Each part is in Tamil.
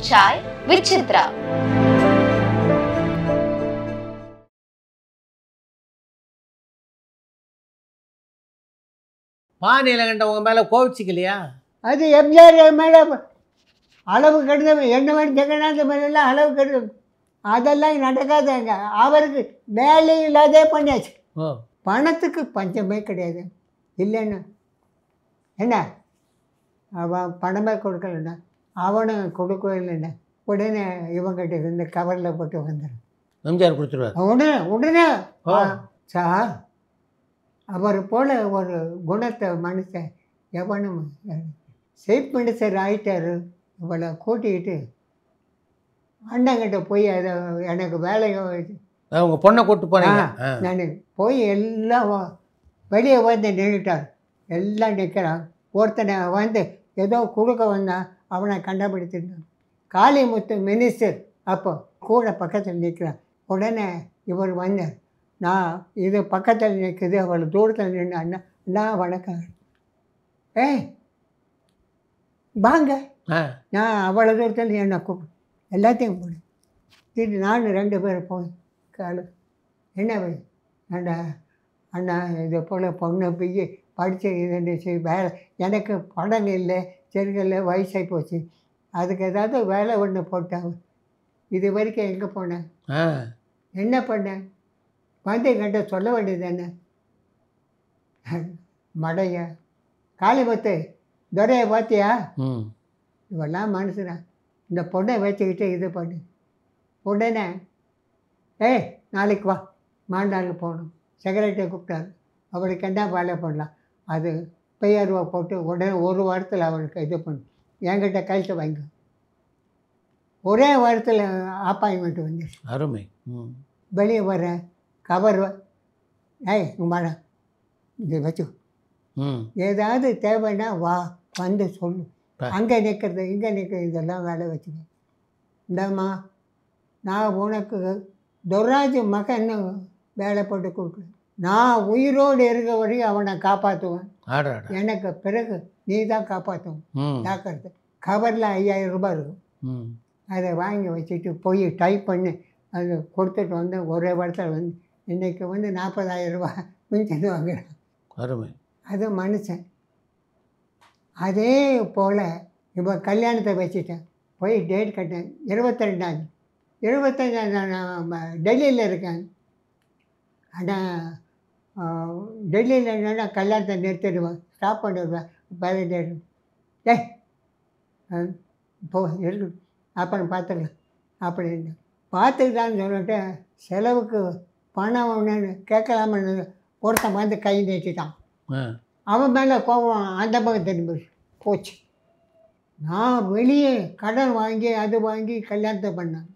Chai with Chitra. பானையில் கண்ட உங்கள் மேலே கோவிச்சிக்கலையா? அது எம்ஜிஆர் மேலே அளவு கெடுதவன் என்ன வேணும் ஜெகநாத மேலாம் அளவு கெடுதல் அதெல்லாம் நடக்காதாங்க. அவருக்கு வேலை இல்லாதே பண்ணியாச்சு. பணத்துக்கு பஞ்சமே கிடையாது. இல்லைன்னு என்ன அவன் பணமே கொடுக்கலண்ணா, அவனும் கொடுக்கவே இல்லைண்ணா. உடனே இவங்கிட்ட இருந்து கவரில் போட்டு வந்துடும். எம்ஜிஆர் கொடுத்துருவார் உடனே சார் அவர் போல் ஒரு குணத்தை மனுஷன் எவனும் சீஃப் மினிஸ்டர் ஆகிட்டாரு. இவளை கூட்டிக்கிட்டு அண்ணங்கிட்ட போய் அதை எனக்கு வேலையை உங்கள் பொண்ணை கூப்பிட்டு போனீங்க. நான் போய் எல்லாம் வெளியே வந்து நின்றுட்டார். எல்லாம் நிற்கிறான். ஒருத்தனை வந்து ஏதோ கொடுக்க வந்தான், அவனை கண்டுபிடிச்சிருந்தான். காளிமுத்து மினிஸ்டர் அப்போ கூட பக்கத்தில் நிற்கிறான். உடனே இவர் வந்தார். நான் இது பக்கத்தில் நிற்குது, அவள் தூரத்தில் நின்று அண்ணா நான் வணக்கம். வாங்க. நான் அவ்வளோ தூரத்தில் என்னை கூப்பிடு எல்லாத்தையும் போடு திட்டு. நான் 2 பேர் போய் காலு என்ன போய் அண்ணா அண்ணா இதை போல் பொண்ணு போய் படித்து இதுச்சு வேலை எனக்கு படம் இல்லை செருகல்ல வயசாகி போச்சு, அதுக்கு ஏதாவது வேலை ஒன்று போட்டாங்க. இது வரைக்கும் எங்கே போனேன் என்ன பண்ணேன் வந்து என்கிட்ட சொல்ல வேண்டியது என்ன? மடைய காளிமுத்து துரையை பார்த்தியா? இவெல்லாம் மனுஷனா இந்த பொண்ணை வச்சுக்கிட்டு இது பண்ணு. உடனே நாளைக்கு வா, மாண்டாளுக்கு போகணும். செக்ரட்டரியை கூப்பிட்டாரு. அவளுக்கு என்ன வேலை பண்ணலாம், அது பெயர்வை போட்டு உடனே 1 வாரத்தில் அவளுக்கு இது பண்ணு. என்கிட்ட கைட்டு வாங்க. ஒரே வாரத்தில் அப்பாயின்மெண்ட் வந்துடுச்சு. அருமை. வெளியே வர கவர் மழை இது வச்சு ஏதாவது தேவைன்னா வா வந்து சொல்லு. அங்கே நிற்கிறது இங்கே நிற்கிறது இதெல்லாம் வேலை வச்சுக்க. இந்தம்மா நான் உனக்கு துர்ராஜ் மகன்னு வேலை போட்டு கொடுக்குறேன். நான் உயிரோடு இருக்க வரையும் அவனை காப்பாற்றுவேன். எனக்கு பிறகு நீ தான் காப்பாற்றுவேன். டாக்டர் கவரில் 5000 ரூபாய் இருக்கும். அதை வாங்கி வச்சுட்டு போய் டைப் பண்ணி அது கொடுத்துட்டு வந்து ஒரே வாரத்தில் வந்து இன்றைக்கி வந்து 40,000 ரூபாய் மிஞ்சிட்டு வாங்குறேன். அருமை. அது மனுஷன். அதே போல் இப்போ கல்யாணத்தை வச்சுட்டேன். போய் டேட் கட்டேன் 22ஆம் 25 நான் டெல்லியில் இருக்கேன். ஆனால் டெல்லியில் என்னென்னா கல்யாணத்தை நிறுத்திடுவேன், ஸ்டாப் பண்ணிடுவேன். டேட் போ இருக்கு அப்புறம் பார்த்துக்கலாம் அப்படின்னு பார்த்துக்கிட்டான்னு சொல்லிட்டு செலவுக்கு பணம் ஒன்று கேட்கலாமன்னு ஒருத்தன் வந்து கை நீட்டிட்டான். அவன் மேலே கோபம் அந்த பக்கம் திரும்பி போச்சு. நான் வெளியே கடன் வாங்கி அது வாங்கி கல்யாணத்தை பண்ணேன்.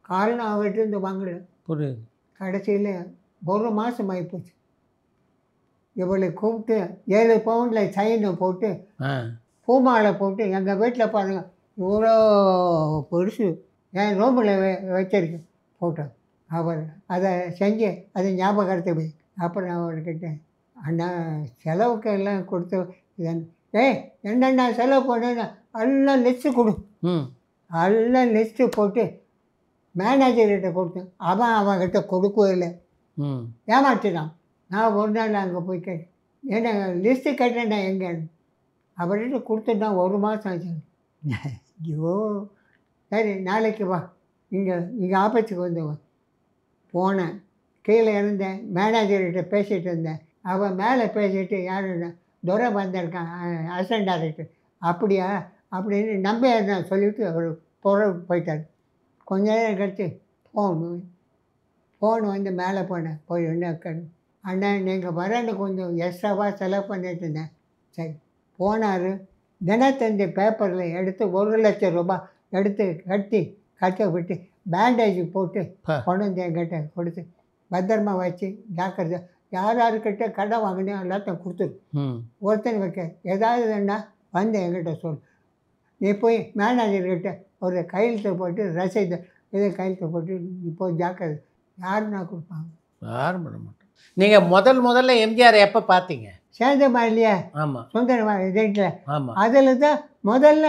காரணம் அவர்கிட்ட இருந்து வாங்கல. புரியுது. கடைசியில் 1 மாதம் ஆகிப்போச்சு. இவளை கூப்பிட்டு 7 பவுண்டில் சைனை போட்டு பூமாலை போட்டு எங்கள் வீட்டில் பாருங்கள் இவ்வளோ பெருசு என் ரூமில் வச்சிருக்கேன் போட்டோம். அவர் அதை செஞ்சு அதை ஞாபகத்தை போய் அப்புறம் அவர்கிட்ட அண்ணா செலவுக்கு எல்லாம் கொடுத்து என்னென்ன செலவு பண்ணேன்னு எல்லாம் லிஸ்ட்டு கொடு. எல்லாம் லிஸ்ட்டு போட்டு மேனேஜர்கிட்ட கொடுத்தேன். அவன்கிட்ட கொடுக்கவே இல்லை, ஏமாற்றினான். நான் ஒரு நாள் அங்கே போய் கேட்டேன், என்ன லிஸ்ட்டு கேட்டேன்டா எங்கேன்னு. அவர்கிட்ட கொடுத்துட்டா 1 மாதம் ஆச்சு. ஐயோ சரி நாளைக்கு வா, இங்கே ஆஃபீஸுக்கு வந்து வா. போனேன், கீழே இருந்தேன், மேனேஜர்கிட்ட பேசிகிட்டு இருந்தேன். அவன் மேலே பேசிட்டு யாருன்னா துரை வந்திருக்கான் அசிஸ்டன்ட் டைரக்டர். அப்படியா அப்படின்னு நம்ப நான் சொல்லிவிட்டு அவர் போயிட்டார். கொஞ்ச நேரம் கழிச்சு ஃபோன் வந்து மேலே போனேன். போய் என்ன அண்ணா நீங்கள் வரேன்னு கொஞ்சம் எக்ஸ்ட்ராவாக செலவு பண்ணிட்டு இருந்தேன். சரி போனார். தினத்தந்தி பேப்பரில் எடுத்து 1,00,000 ரூபாய் எடுத்து கட்ட விட்டு பேண்டேஜ் போட்டு கொண்டு வந்து என்கிட்ட கொடுத்து பத்திரமா வச்சு ஜாக்கிரதை யார்கிட்ட கடன் வாங்கினே எல்லாத்தையும் கொடுத்துரு. ஒருத்தன் வைக்க ஏதாவதுன்னா வந்து என்கிட்ட சொல். நீ போய் மேனேஜர்கிட்ட ஒரு கையெழுத்து போட்டு ரசீது இதை கையெழுத்து போட்டு இப்போ ஜாக்கிரதை யாருன்னா கொடுப்பாங்க, யாரும் பண்ண மாட்டோம். நீங்கள் முதல்ல எம்ஜிஆர் எப்போ பார்த்தீங்க? சேர்ந்தமா இல்லையா ஆமாம் சுந்தரமா இதில் ஆமாம் அதில் தான் முதல்ல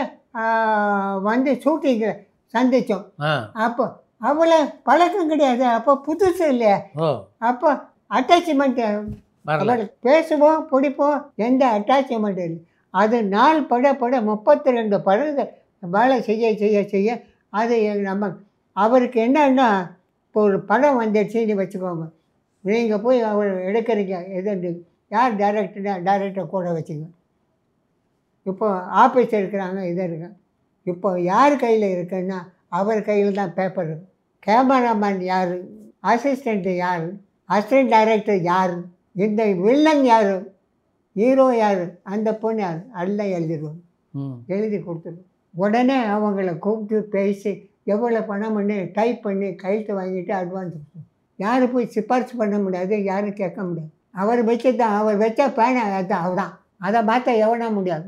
வந்து ஷூட்டிங்கில் சந்தித்தோம். ஆ அப்போ அவ்வளோ பழக்கம் கிடையாது, அப்போ புதுசு இல்லையா, ஓ அப்போ அட்டாச்மெண்ட்டு வரல பேசுவோம் பிடிப்போம், எந்த அட்டாச்மெண்ட் இல்லை. அது நாள் பட 32 படங்கள் வேலை செய்ய செய்ய செய்ய அது நம்ம அவருக்கு என்னன்னா இப்போ ஒரு படம் வந்துடுச்சுன்னு வச்சுக்கோங்க, நீங்கள் போய் அவர் எடுக்கிறீங்க எது யார் டைரக்டர் கூட வச்சுங்க. இப்போ ஆஃபீஸ் இருக்கிறாங்க இது இருக்கு, இப்போ யார் கையில் இருக்குன்னா அவர் கையில் தான் பேப்பர் இருக்கு. கேமராமேன் யார், அசிஸ்டண்ட்டு யார், அசிஸ்டன்ட் டைரக்டர் யார், இந்த வில்லன் யார், ஹீரோ யார், அந்த பொண்ணு யார் எல்லாம் எழுதிடுவோம். எழுதி கொடுத்துருவோம். உடனே அவங்கள கூப்பிட்டு பேசி எவ்வளோ பணம் பண்ணி டைப் பண்ணி கையெழுத்து வாங்கிட்டு அட்வான்ஸ் கொடுப்போம். யாரும் போய் சிபாரிசு பண்ண முடியாது, யாரும் கேட்க முடியாது. அவர் வச்சு தான், அவர் வச்சா பேனை அதுதான் அவதான், அதை மாற்ற எவனா முடியாது.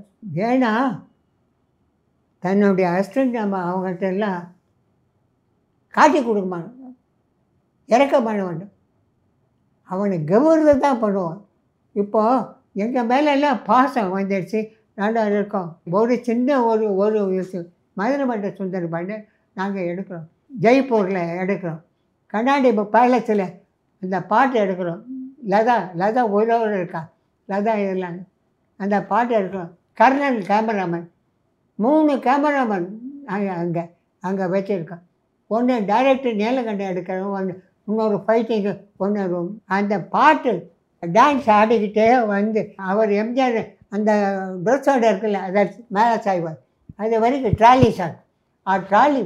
ஏன்னா தன்னுடைய அசிஸ்டண்ட் நம்ம அவங்கள்ட்ட எல்லாம் காட்டி கொடுக்க மாட்டோம், இறக்க பண்ண மாட்டோம், அவனை கௌரவத்தை தான் பண்ணுவான். இப்போது எங்கள் மேலெல்லாம் பாசம் வந்துடுச்சு, நல்லா இருக்கோம். ஒரு சின்ன ஒரு விஷயம் மதுரை சுந்தர் பாண்டு நாங்கள் எடுக்கிறோம், ஜெய்ப்பூரில் எடுக்கிறோம், கண்ணாடி பேலஸில் அந்த பாட்டு எடுக்கிறோம். லதா ஒரு இருக்கா, லதா இதெல்லாம் அந்த பாட்டு எடுக்கிறோம். கர்ணன் கேமராமேன், 3 கேமராமேன் அங்கே வச்சுருக்கோம். ஒன்று டைரக்டர் நீலகண்டன் எடுக்கிறோம், ஒன்று இன்னொரு ஃபைட்டிங்கு, ஒன்று ரூம். அந்த பாட்டு டான்ஸ் ஆடிக்கிட்டே வந்து அவர் எம்ஜிஆர் அந்த ட்ரெஸ்ஸோடு இருக்குல்ல, அதை மேலே சாய்வார், அது வரைக்கும் ட்ராலி சார், ட்ராலி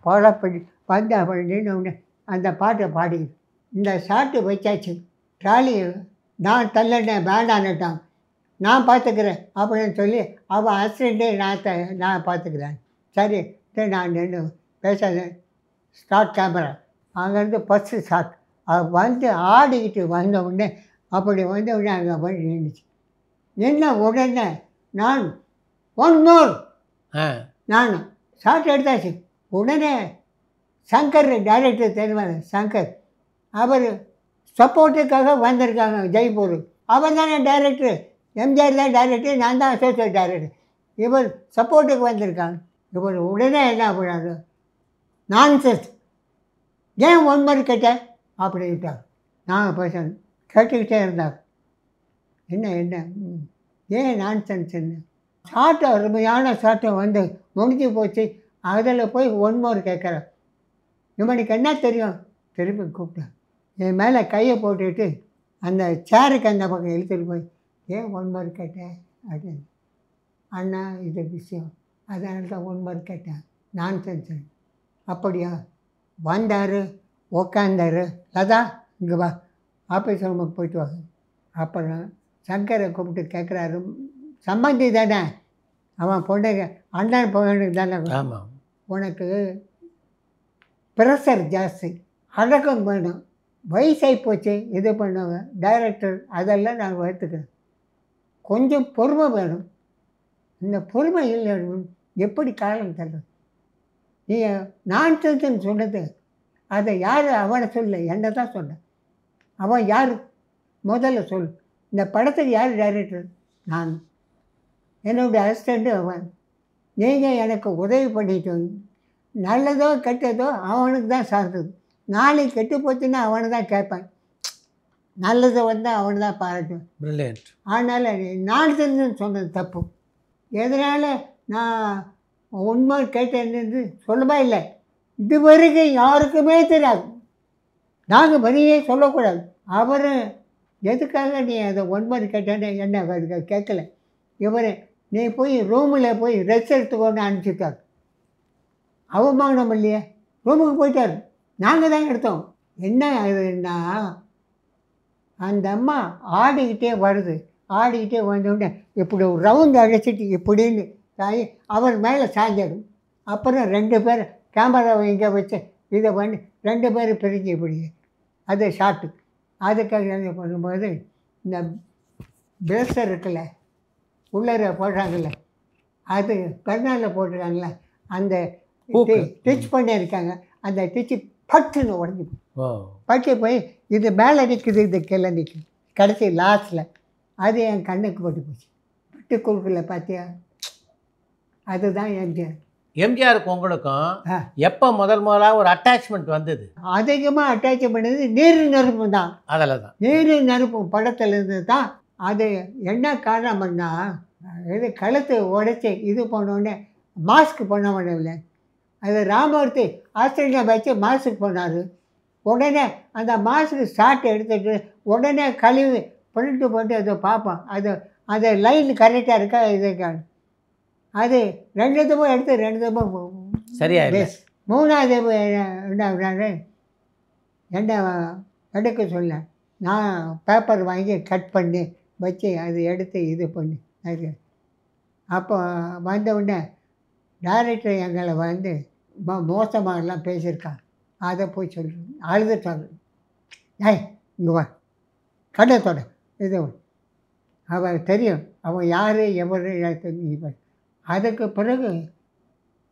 ஃபாலோ பண்ணி வந்து அவர் நின்று அந்த பாட்டை பாடி இந்த ஷாட்டு வச்சாச்சு. ட்ராலி நான் தள்ளனேன் வேண்டான்னுட்டான், நான் பார்த்துக்கிறேன் அப்படின்னு சொல்லி அவன் அசிஸ்டண்ட்டே நான் பார்த்துக்கிறேன். சரி நான் நின்று பேசாத, ஸ்டார்ட் கேமரா, அங்கேருந்து ஃபஸ்ட்டு ஷாட் வந்து ஆடிக்கிட்டு வந்த உடனே அப்படி வந்த உடனே அங்கே போய் நின்றுச்சு. நின்ன உடனே நான் ஒன் மோர் நான் ஷாட் எடுத்தாச்சு. உடனே சங்கர் டைரக்டர் தெரிவார், சங்கர் அவர் சப்போர்ட்டுக்காக வந்திருக்காங்க ஜெய்ப்பூர், அவர் தானே டைரக்டர், எம்ஜிஆர் தான் டைரக்டர், நான் தான் அசோசியேட் டைரக்டர், இவர் சப்போர்ட்டுக்கு வந்திருக்காங்க. இவர் உடனே என்ன பண்ணாரு, நான்சென்ஸ் ஏன் 1 மணி கேட்டேன் அப்படின்ட்டார். நாங்கள் பேசணும் கேட்டுக்கிட்டே இருந்தார், என்ன ஏன் நான்சென்ஸ் என்ன, ஷார்ட்டு அருமையான ஷார்ட்டை வந்து முடிஞ்சு போச்சு, அதில் போய் 1 மோர் கேட்குறேன். இவனுக்கு என்ன தெரியும், திருப்பி கூப்பிட்டேன், என் மேலே கையை போட்டுட்டு அந்த சேருக்கு அந்த பக்கம் இழுத்துட்டு போய் ஏன் 1 மோர் கேட்டேன் அப்படின்னு. அண்ணா இது விஷயம், அதனால தான் 1 மோர் கேட்டேன், நான்சென்ஸ். அப்படியா, வந்தார் உக்காந்தார், லதா இங்கே வா ஆஃபீஸ் ரூமுக்கு போயிட்டு வாங்க. அப்புறம் சங்கரை கூப்பிட்டு கேட்குறாரு, சம்பந்தி தானே அவன் பொண்ணுங்க அண்ணன் பொண்ணுக்கு தானே, ஆமாம் உனக்கு ப்ரெஷர் ஜாஸ்தி, அடக்கம் வேணும், வயசாகி போச்சு, இது பண்ணுவாங்க டைரக்டர், அதெல்லாம் நான் எடுத்துக்கிறேன், கொஞ்சம் பொறுமை வேணும், இந்த பொறுமை இல்லை எப்படி காலம் தள்ளுறது, நீ நான்சென்ஸ்ன்னு சொன்னது அதை யார் அவனை சொல்ல, என்ன தான் சொன்னேன், அவன் யார் முதல்ல சொல், இந்த படத்துக்கு யார் டைரக்டர், நான், என்னுடைய அசிஸ்டண்ட்டு அவன், நீங்கள் எனக்கு உதவி பண்ணிட்டு நல்லதோ கெட்டதோ அவனுக்கு தான் சார்ந்தது, நாளைக்கு கெட்டு போச்சுன்னா அவனை தான் கேட்பேன், நல்லதை வந்து அவனை தான் பாராட்டுவேன். பிரில்லியன்ட். அதனால் நான்சென்ஸ்ன்னு சொன்னது தப்பு. எதனால் நான் உண்மை கேட்டேன்னு சொல்லவே இல்லை, இது வரைக்கும் யாருக்குமே தெரியாது, நாங்கள் வெளியே சொல்லக்கூடாது. அவர் எதுக்காக நீ அதை 1 மணி கேட்டேன்னு என்ன கேட்கல, இவர் நீ போய் ரூமில் போய் ரெஸ்ட் எடுத்துக்கோன்னு அனுப்பிச்சிட்டார். அவமானம் இல்லையே, ரூமுக்கு போயிட்டார், நாங்கள் தான் எடுத்தோம். என்ன ஆகுதுன்னா அந்த அம்மா ஆடிக்கிட்டே வருது, ஆடிக்கிட்டே வந்தோடனே இப்படி ஒரு ரவுண்டு அடிச்சிட்டு இப்படின்னு தாய் அவர் மேலே சாஞ்சிடும். அப்புறம் 2 பேர் கேமராவை இங்கே வச்சு இதை பண்ணி 2 பேர் பிரிஞ்சு இப்படி அது ஷார்ட்டு. அதுக்காக என்ன பண்ணும்போது இந்த பிரேசர் இருக்குல்ல உள்ளர போடுறாங்கல்ல, அது கர்னாலில் போட்டுருக்காங்கள, அந்த டிச் பண்ணியிருக்காங்க, அந்த டிச்சு பட்டுன்னு உடஞ்சி பட்டு போய் இது மேலே நிற்குது, இது கீழே நிற்குது, கடைசி லாஸ்ட்டில் அது என் கண்ணுக்கு பட்டு போச்சு. விட்டு கொடுக்கல பார்த்தியா, அதுதான் எம்ஜிஆர். எம்ஜிஆருக்கு உங்களுக்கும் ஆ. எப்போ முதலாக ஒரு அட்டாச்மெண்ட் வந்தது? அதிகமாக அட்டாச் பண்ணது நீர் நெருப்பு தான். அதில் தான் நீர் நெருப்பு படத்துலேருந்து தான். அது என்ன காரணம்னா, இது கழுத்து உடைச்சி இது பண்ணோடனே மாஸ்க் பண்ண முடியல. அது ராமூர்த்தி ஆஸ்திரேலியா வச்சு மாஸ்க் பண்ணார். உடனே அந்த மாஸ்க்கு ஷார்ட் எடுத்துகிட்டு உடனே கழுவி பண்ணிட்டு போட்டு அதை பார்ப்போம். அது லைன் கரெக்டாக இருக்கா இதுக்கான அது 2 தடவை எடுத்து 2 தடவை சரியா இல்லை. மூணாவது என்ன என்ன எடுக்க சொல்ல, நான் பேப்பர் வாங்கி கட் பண்ணி வச்சு அது எடுத்து இது பண்ணி அது அப்போ வந்த உடனே டைரக்டர் எங்களை வந்து மோசமாகலாம் பேசியிருக்காங்க. அதை போய் சொல்கிறேன், அழுதுட்டாங்க. ஏய் இங்கே வா, கண்ணத்தோட இது அவன் தெரியும், அவன் யார் எவர். அதுக்கு பிறகு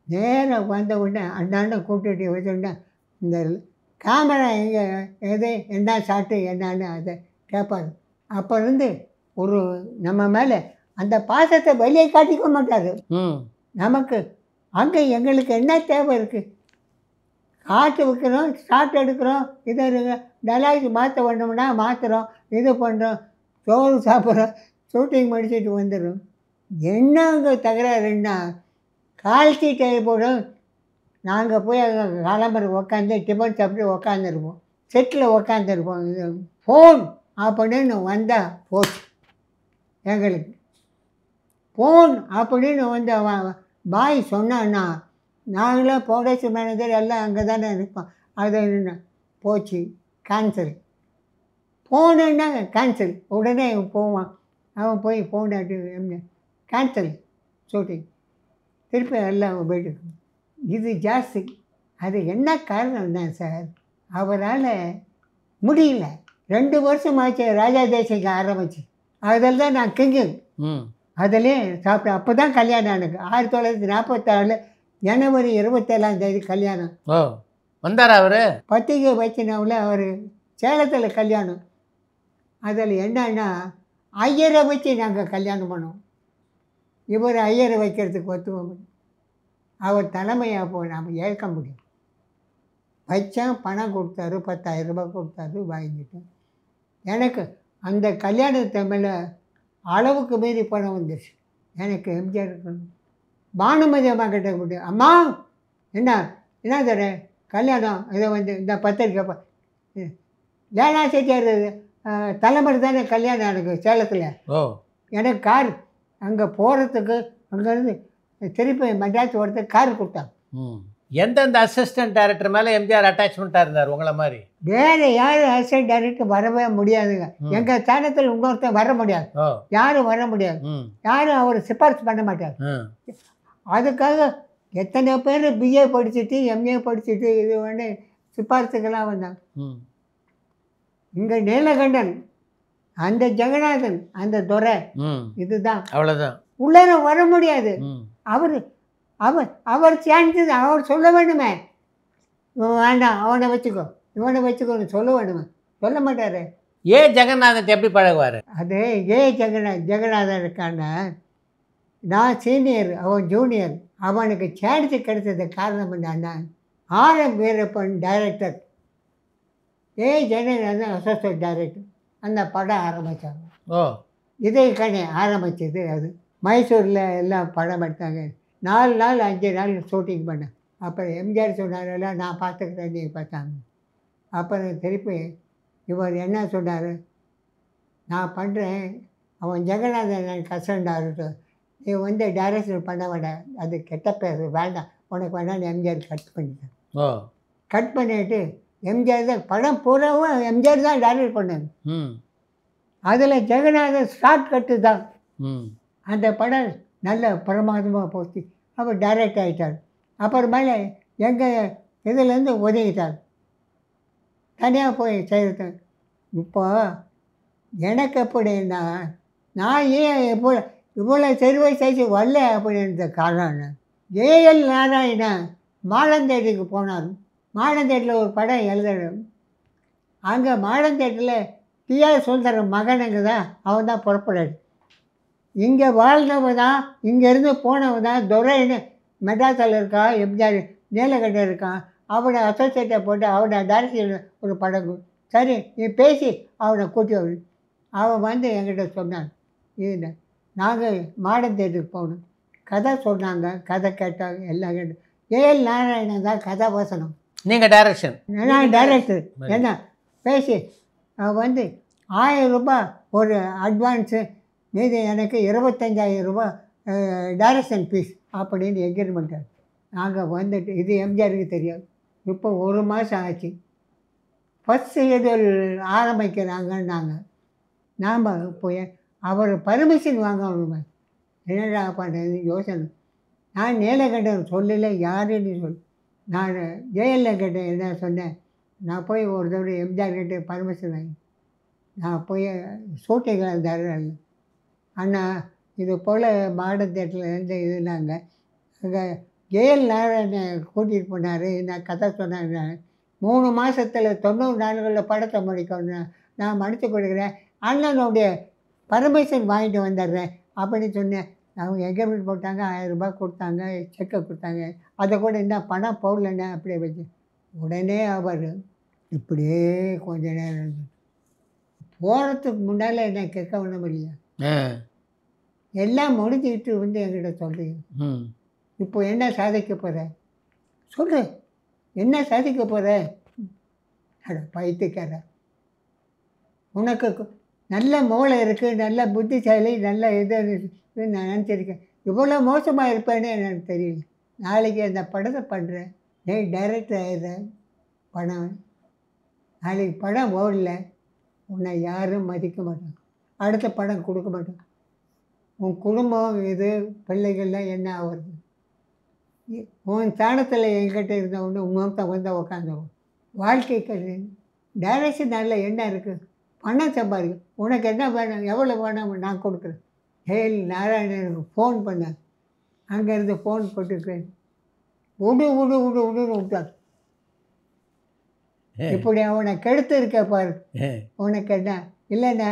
நேராக வந்த உடனே அண்ணாண்ட கூப்பிட்டு வச்சோடனே இந்த கேமரா எங்கே எது என்ன ஷாட்டு என்னான்னு அதை கேட்பாரு. அப்போ இருந்து ஒரு நம்ம மேலே அந்த பாசத்தை வெளியே காட்டிக்க மாட்டார். நமக்கு அங்கே எங்களுக்கு என்ன தேவை இருக்குது, காட்டு வைக்கிறோம், ஷாட் எடுக்கிறோம், இதை டலாய்க்கு மாற்ற வேணும்னா மாற்றுறோம், இது பண்ணுறோம், சோறு சாப்பிட்றோம், ஷூட்டிங் முடிச்சுட்டு வந்துடும். என்ன அங்கே தகராறுன்னா கால் சீட்டை போடும். நாங்கள் போய் அங்கே கிளம்புற உக்காந்து டிஃபன் சாப்பிட்டு உக்காந்துருப்போம், செட்டில் உக்காந்துருப்போம். இது ஃபோன் அப்படின்னு வந்தால் போச்சு எங்களுக்கு. ஃபோன் அப்படின்னு வந்து அவன் பாய் சொன்னான்னா நாங்களே ப்ரொடக்ஷன் மேனேஜர் எல்லாம் அங்கே தானே இருப்போம். அது போச்சு, கேன்சல். ஃபோனுன்னா கேன்சல். உடனே போவான், அவன் போய் ஃபோன் ஆட்டு கேன்சல் ஷூட்டிங், திருப்பி எல்லாம் போய்ட்டு. இது ஜாஸ்தி. அது என்ன காரணம் தான் சார், அவரால் முடியல. 2 வருஷம் ஆச்சு ராஜா தேசிக்கு ஆரம்பிச்சு. அதில் தான் நான் கிங்கு அதிலே சாப்பிட்டேன். அப்போ தான் கல்யாணம் எனக்கு 1944 ஜனவரி 27 கல்யாணம். வந்தார் அவர் பத்திரிகை வச்சினாவில் அவர் சேலத்தில் கல்யாணம். அதில் என்னன்னா ஐயரை வச்சு நாங்கள் கல்யாணம் பண்ணோம். இவர் ஐயரை வைக்கிறதுக்கு ஒத்துவம். அவர் தலைமையாக போய் நாம் ஏற்க முடியும். வச்சேன், பணம் கொடுத்தாரு, 10,000 ரூபாய் கொடுத்தாரு, வாங்கிட்டேன். எனக்கு அந்த கல்யாணத்தை மேலே அளவுக்கு மீறி பணம் வந்துடுச்சு. எனக்கு எம்ஜிஆர் இருக்கணும். பானுமதி அம்மா கிட்ட கூப்பிட்டு, அம்மா என்ன தரேன் கல்யாணம், இதை வந்து இந்த பத்திரிக்கை லேனா செட்டியார் தலைமுறை தானே கல்யாணம் எனக்கு சேலத்தில். எனக்கு கார் அங்கே போகிறதுக்கு அங்கேருந்து திருப்பி மெட்ராஸ் வரதுக்கு கார் கொடுத்தாங்க. எந்தெந்த அசிஸ்டன்ட் டைரக்டர் மேலே எம்ஜிஆர் அட்டாச்மெண்ட்டாக இருந்தார் உங்களை மாதிரி? வேறு யாரும் அசிஸ்டன்ட் டைரக்டர் வரவே முடியாதுங்க. எங்கள் ஸ்தானத்தில் இன்னொருத்தன் வர முடியாது, யாரும் வர முடியாது, யாரும் அவர் சிபாரிசு பண்ண மாட்டார். அதுக்காக எத்தனை பேர் பிஏ படிச்சுட்டு எம்ஏ படிச்சுட்டு இது வந்து சிபாரிசுக்கெல்லாம் வந்தாங்க. இங்கே நீலகண்டன், அந்த ஜெகநாதன், அந்த துரை, இதுதான் அவ்வளோதான். உள்ளே வர முடியாது. அவர் சான்ஸ் அவர் சொல்ல வேணுமே, வேண்டாம் அவனை வச்சுக்கோ இவனை வச்சுக்கோன்னு சொல்ல வேணுமே, சொல்ல மாட்டார். ஜெகநாதன் எப்படி பழகுவார்? அது ஜெகநாதன் இருக்கான, நான் சீனியர், அவன் ஜூனியர். அவனுக்கு சான்ஸ் கிடைச்சது காரணம் என்னன்னா, RM. Veerappan director, Jaganathan associate director. அந்த படம் ஆரம்பித்தாங்க. இதே கணி ஆரம்பிச்சது. அது மைசூரில் எல்லாம் படம் எடுத்தாங்க. 4 நாள் 5 நாள் ஷூட்டிங் பண்ணேன். அப்புறம் எம்ஜிஆர் சொன்னாரெல்லாம் நான் பார்த்துக்கிறேன், நீ பார்த்தாங்க. அப்புறம் திருப்பி இவர் என்ன சொன்னார், நான் பண்ணுறேன், அவன் ஜெகநாதன் எனக்கு கஷ்டண்டாரு, நீ வந்து டைரக்ஷன் பண்ண வேண்டாம், அது கெட்ட பேர், வேண்டாம் உனக்கு வேண்டாம், எம்ஜிஆர் கட் பண்ணிட்டேன். கட் பண்ணிவிட்டு எம்ஜிஆர் தான் படம் பூராவும் எம்ஜிஆர் தான் டைரக்ட் பண்ணாங்க. அதில் ஜெகநாதன் ஷார்ட் கட்டு தான். அந்த படம் நல்ல பிரமாதமாக போச்சு. அவர் டைரக்ட் ஆகிட்டார். அப்புறமேல எங்கள் இதுலேருந்து ஒதுங்கிட்டார், தனியாக போய் செய்கிறது. இப்போ எனக்கு எப்படின்னா, நான் ஏன் இவ்வளோ செருவை செய்து வரல அப்படின்ற காரணம், ஏஎல் நாராயணன் மாடந்தேடிக்கு போனார். மாடந்தேட்டில் ஒரு படம் எழுதணும். அங்கே மாடந்தேட்டில் டிஆர் சுந்தரம் மகனுங்க தான் அவன் தான் புறப்படாது. இங்கே வாழ்ந்தவன் தான், இங்கேருந்து போனவன் தான் துரைன்னு மெட்ராஸில் இருக்கான், எம்ஜிஆர் நீலகண்ட இருக்கான். அவனை அசோசியேட்டை போட்டு அவனை டைரக்டர் ஒரு படம் சரி நீ பேசி அவனை கூட்டி வரு. அவன் வந்து என்கிட்ட சொன்னான், இது நாங்கள் மாடர்ன் தேட்டருக்கு போகணும். கதை சொன்னாங்க, கதை கேட்டாங்க, எல்லாம் கேட்டு ஏஎல் நாராயணன் தான் கதை வசனம், நீங்கள் டைரக்ஷன், நான் டைரக்டர். என்ன பேசி வந்து 1000 ரூபாய் ஒரு அட்வான்ஸு, மீது எனக்கு 25,000 ரூபாய் டைரக்ஷன் ஃபீஸ் அப்படின்னு எக்ரிமெண்ட். நாங்கள் வந்துட்டு இது எம்ஜிஆருக்கு தெரியாது. இப்போ 1 மாதம் ஆச்சு, ஃபஸ்ட் ஷெட்யூல் ஆரம்பிக்கிறாங்கன்னாங்க. நாம் போய் அவர் பர்மிஷன் வாங்கணுமே, என்னடா பண்ணுறது யோசனை. நான் நீலகண்டன் சொல்லலை, யாருன்னு சொல்லி நான் ஜெயலலிதா கிட்ட என்ன சொன்னேன், நான் போய் ஒரு தடவை எம்ஜிஆர் கிட்டே பர்மிஷன் வாங்கி நான் போய் ஷூட்டிங்கில் தர்றேன். அண்ணா இது போல் மாடர்ன் தேட்டரில் இருந்து இதுனாங்க, அங்கே ஜெயல் நாராயணன் கூட்டிகிட்டு போனார், நான் கதை சொன்னாங்க. 3 மாதத்தில் 90 நாட்களில் படத்தை முடிக்கணும், நான் மடித்து கொடுக்குறேன், அண்ணனுடைய பர்மிஷன் வாங்கிட்டு வந்துடுறேன் அப்படின்னு சொன்னேன். அவங்க எக்ரிமெண்ட் போட்டாங்க, 1000 ரூபாய் கொடுத்தாங்க, செக்கை கொடுத்தாங்க. அதை கூட என்ன பணம் போடலண்ணே அப்படியே வச்சு. உடனே அவர் இப்படியே கொஞ்ச நேரம் இருந்து போகிறதுக்கு முன்னால் என்ன கேட்க ஒன்றும் இல்லையா, எல்லாம் முடிஞ்சுக்கிட்டு வந்து என்கிட்ட சொல்கிறீங்க, இப்போ என்ன சாதிக்க போகிற சொல்லு, என்ன சாதிக்க போகிற. அட பைத்தியக்கார, உனக்கு நல்ல மூளை இருக்குது, நல்ல புத்திசாலி, நல்ல இது நான் நினச்சிருக்கேன், இவ்வளோ மோசமாக இருப்பேன்னு எனக்கு தெரியல. நாளைக்கு அந்த படத்தை பண்ணுறேன், நீ டைரக்டர் ஆகிடுற, படம் நாளைக்கு படம் ஓடல, உன்னை யாரும் மதிக்க மாட்டாங்க, அடுத்த படம் கொடுக்க மாட்டாங்க, உன் குடும்பம் இது பிள்ளைகள்லாம் என்ன ஆகுறது, உன் ஸ்தானத்தில் என்கிட்ட இருந்தவொன்னு உங்கள்கிட்ட வந்து உக்காந்தவன். வாழ்க்கைக்கு டைரக்ஷன் நல்ல என்ன இருக்குது, பணம் சம்பாதிக்கும், உனக்கு என்ன வேணும், எவ்வளோ வேணும் நான் கொடுக்குறேன். ஏஎல் நாராயணனுக்கு ஃபோன் பண்ணேன், அங்கேருந்து ஃபோன் போட்டுக்கிறேன், விடுன்னு விட்டார். இப்படி அவனை கெடுத்து இருக்க பாரு, உனக்கு என்ன இல்லைண்ணா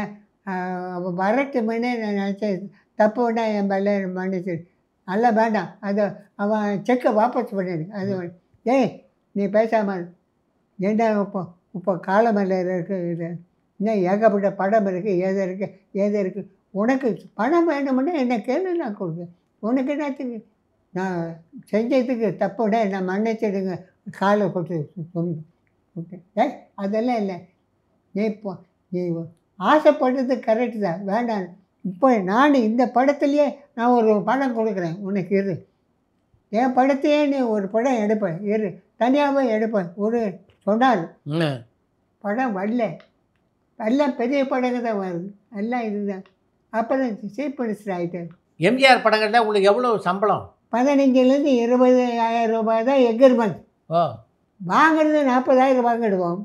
அவன் வரட்டுமேனே நான் நினச்சேன், தப்பு வேணா என் மேலே மன்னிச்சு, நல்லா வேண்டாம், அதை அவன் செக்கை வாபஸ் பண்ணிடு. அது ஏய் நீ பேசாமல் ஏண்டா இப்போ காலமல்ல இருக்குது, இன்னும் ஏகப்பட்ட படம் இருக்குது, ஏதோ இருக்குது, உனக்கு பணம் வேணும்னா என்ன கேள்வி நான் கொடுப்பேன், உனக்கு என்னத்துக்கு, நான் செஞ்சதுக்கு தப்புடா நான் மன்னிச்சிடுங்க, காலை கொட்டு கொடுத்தேன். அதெல்லாம் இல்லை, நீ இப்போ நீ ஆசைப்பட்டது கரெக்டு தான், வேண்டாம். இப்போ நான் இந்த படத்துலையே நான் ஒரு படம் கொடுக்குறேன் உனக்கு, இரு என் படத்தையே நீ ஒரு படம் எடுப்பேன், இரு தனியாகவே எடுப்பேன் ஒரு சொன்னார். படம் வரல, எல்லாம் பெரிய படங்க தான் வருது, எல்லாம் இதுதான். அப்புறம் சீஃப் மினிஸ்டர் ஆகிட்டார். எம்ஜிஆர் படங்கள் தான் உங்களுக்கு எவ்வளோ சம்பளம்? 15,000 20,000 ரூபாய் தான் எக்ரிமெண்ட். வாங்கிறது 40,000 வாங்கிடுவோம்.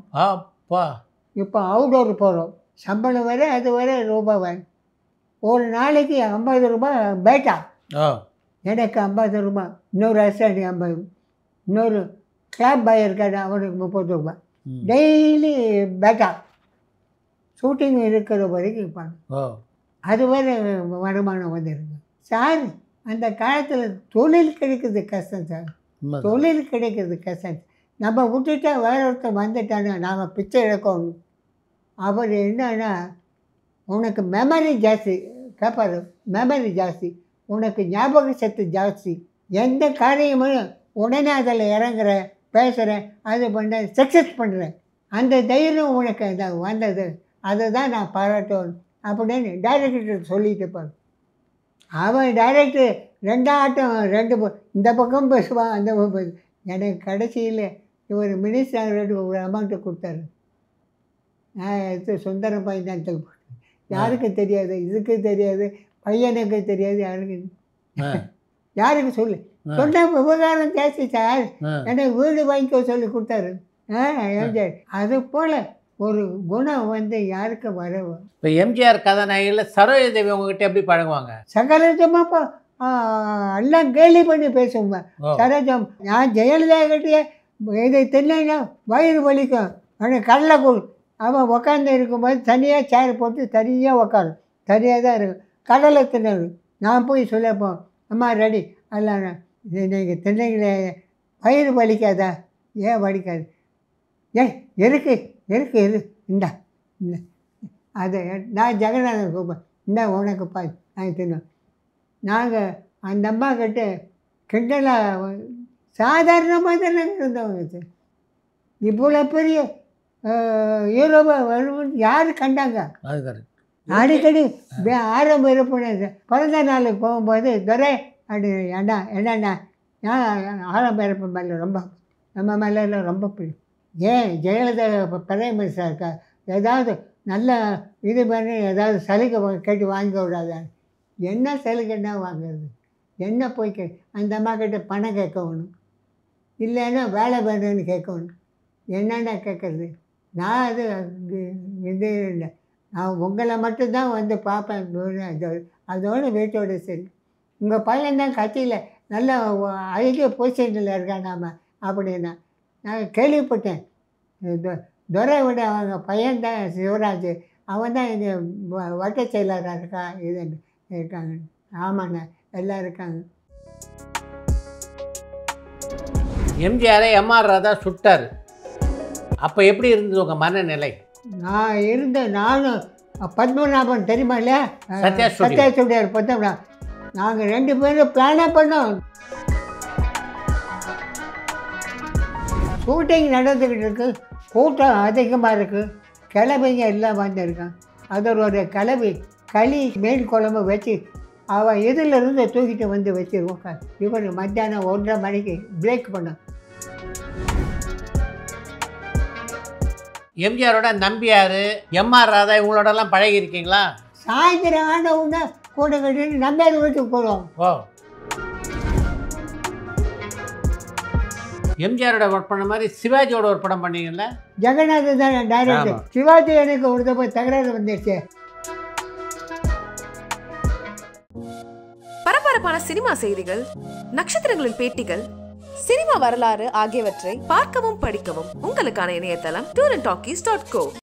இப்போ அவுடோர் போகிறோம், சம்பளம் வர அது வர ரூபாய் வேணும். ஒரு நாளைக்கு 50 ரூபாய் பேட்டா, எனக்கு 50 ரூபாய், இன்னொரு அசாண்டி 50, இன்னொரு கிளாப் பாய் இருக்காரு அவனுக்கு 30 ரூபாய், டெய்லி பேட்டா ஷூட்டிங் இருக்கிற வரைக்கும் இருப்பாங்க. அது வரை வருமானம் வந்துடுங்க சார். அந்த காலத்தில் தொழில் கிடைக்கிறது கஷ்டம் சார், தொழில் கிடைக்கிறது கஷ்டம். நம்ம விட்டுட்டா வேற ஒருத்தர் வந்துட்டானா நாம் பிச்சை எடுக்கணும். அவர் என்னன்னா உனக்கு மெமரி ஜாஸ்தி கேட்பாரு, மெமரி ஜாஸ்தி, உனக்கு ஞாபக சக்தி ஜாஸ்தி, எந்த காரியமும் உடனே அதில் இறங்குற, பேசுகிறேன், அது பண்ண சக்ஸஸ் பண்ணுறேன், அந்த தைரியம் உனக்கு அதான் வந்தது, அதை தான் நான் பாராட்டணும் அப்படின்னு டைரக்டர் சொல்லிட்டு இருப்பார். அவன் டைரக்டர் 2 ஆட்டம் 2 இந்த பக்கம் பேசுவான், அந்த பக்கம் பேசு. எனக்கு கடைசியில் இவர் மினிஸ்டர் ஒரு அமௌண்ட்டு கொடுத்தாரு, நான் எடுத்து சுந்தரம் பையன் யாருக்கு தெரியாது, இதுக்கு தெரியாது, பையனுக்கு தெரியாது, யாருக்கு சொல்லு சொன்ன விவகாரம் ஜாஸ்தி சார், எனக்கு வீடு வாங்கிக்க சொல்லி கொடுத்தாரு. அது போல் ஒரு குணம் வந்து யாருக்கு வரவும். இப்போ எம்ஜிஆர் கதாநாயகில் சரோஜா தேவி உங்ககிட்ட எப்படி பழகுவாங்க? சகஜமாப்பா எல்லாம் கேலி பண்ணி பேசுவோங்க. சரோஜம் நான் ஜெயலலிதா கிட்டே இதை தெரியலைன்னா வயிறு வலிக்கும், ஆனால் கடலை கொடு அவன் உக்காந்து இருக்கும்போது தனியாக சேர் போட்டு தனியாக உக்காரும், தனியாக தான் இருக்கும். கடலை தின்னது நான் போய் சொல்லப்போம், அம்மா ரெடி எல்லாம் நீங்கள் தின்னைங்களே வயிறு வலிக்காதா? ஏன் வலிக்காது? ஏன் இருக்கு இந்தா இந்த அதை நான் ஜெகநாதன் கூப்பேன், இந்த உனக்கு நான் தின்னோம். நாங்கள் அந்த அம்மா கிட்ட கிண்டலாக சாதாரணமாக தானே இருந்தவங்க. இவ்வளோ பெரிய ஹீரோவை வரும்னு யார் கண்டாங்க? அடிக்கடி ஆரம்ப இருப்பினர் பிறந்த நாளுக்கு போகும்போது துரை அப்படி என்னண்ணா ஆரம்ப இருப்பு மேலே ரொம்ப நம்ம மேலே ரொம்ப பிடிக்கும். ஏன் ஜெயலலிதா பிரைம் மினிஸ்டராக இருக்கா, ஏதாவது நல்ல இது பண்ணி ஏதாவது சலுகை கேட்டு வாங்க விடாதான்னு. என்ன சலுகைன்னா வாங்குறது? என்ன போய் அந்த அம்மா கிட்ட பணம் கேட்கணும், இல்லைன்னா வேலை வேணும்னு கேட்கணும். என்னென்ன கேட்குறது? நான் அது இது இல்லை, நான் உங்களை மட்டும்தான் வந்து பார்ப்பேன், அதோடு வீட்டோடு சரி. உங்கள் பையன்தான் கட்சியில் நல்ல அழகிய பொசிஷனில் இருக்கான் நாம அப்படின்னா. நான் கேள்விப்பட்டேன், துரை விட அவங்க பையன்தான் சிவராஜ், அவன் தான் இங்கே வட்ட செயலராக இருக்காங்க. ஆமாண்ணா, எல்லாம் இருக்காங்க. எம்ஜிஆரை எம்ஆர் ராதா சுட்டார். அப்போ எப்படி இருந்தது உங்கள் மனநிலை? நானும் பத்மநாபன் தெரியுமா இல்லையா, சத்யா ஸ்டுடியோ பார்த்தோம்னா நாங்கள் 2 பேரும் பிளானாக பண்ணோம். ஷூட்டிங் நடந்துக்கிட்டு இருக்கு, கூட்டம் அதிகமாக இருக்குது, கிளவிங்க எல்லாம் வந்துருக்கான். அது ஒரு கிளவி களி மீன் குழம்பு வச்சு அவன் இதிலிருந்து தூக்கிட்டு வந்து வச்சுருவோம். இவர் மத்தியானம் 1:30 மணிக்கு பிரேக் பண்ணோம். எம்ஜிஆரோட நம்பியார், எம்ஆர் ராதா இவங்களோடலாம் பழகி இருக்கீங்களா? சாயந்தரம் ஆனவுடனே கூட கட்டிட்டு நம்பியார் வீட்டுக்கு போடுவோம். ஓ, எம்ஜிஆரோட ஒர்க் பண்ண மாதிரி சிவாஜியோட ஒரு படம் பண்ணீங்கல்ல? ஜெகநாதன் தான் டைரக்டர். சிவாஜி எனக்கு ஒரு தடவை தகராறு வந்துடுச்சு. பரபரப்பான சினிமா செய்திகள், நட்சத்திரங்களின் பேட்டிகள், சினிமா வரலாறு ஆகியவற்றை பார்க்கவும் படிக்கவும் உங்களுக்கான இணையதளம் tourantalkies.co.